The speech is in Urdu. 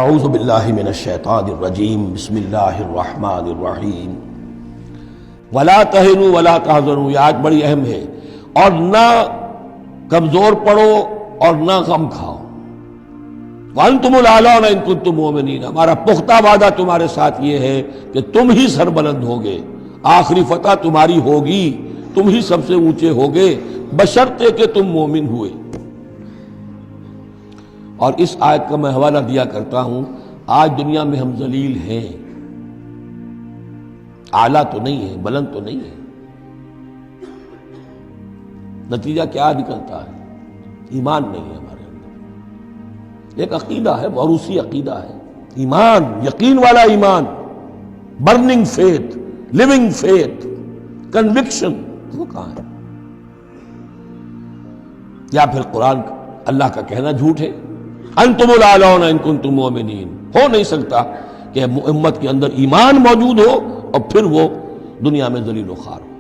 اعوذ باللہ من الشیطان الرجیم بسم اللہ الرحمن الرحیم ولا تہنوا ولا تحزنوا، یہ آیت بڑی اہم ہے، اور نہ کمزور پڑو اور نہ غم کھاؤ۔ وانتم الاعلون ان کنتم مؤمنین، ہمارا پختہ وعدہ تمہارے ساتھ یہ ہے کہ تم ہی سربلند ہوگے، آخری فتح تمہاری ہوگی، تم ہی سب سے اونچے ہوگے بشرطے کہ تم مومن ہوئے۔ اور اس آیت کا میں حوالہ دیا کرتا ہوں، آج دنیا میں ہم ذلیل ہیں، اعلیٰ تو نہیں ہے، بلند تو نہیں ہے، نتیجہ کیا نکلتا ہے؟ ایمان نہیں ہے ہمارے اندر، ایک عقیدہ ہے، موروثی عقیدہ ہے، ایمان، یقین والا ایمان، burning faith, living faith, conviction, وہ کہاں ہے؟ یا پھر قرآن اللہ کا کہنا جھوٹ ہے، انتم الاعلون ان کنتم مؤمنین، ہو نہیں سکتا کہ امت کے اندر ایمان موجود ہو اور پھر وہ دنیا میں ذلیل و خوار ہو۔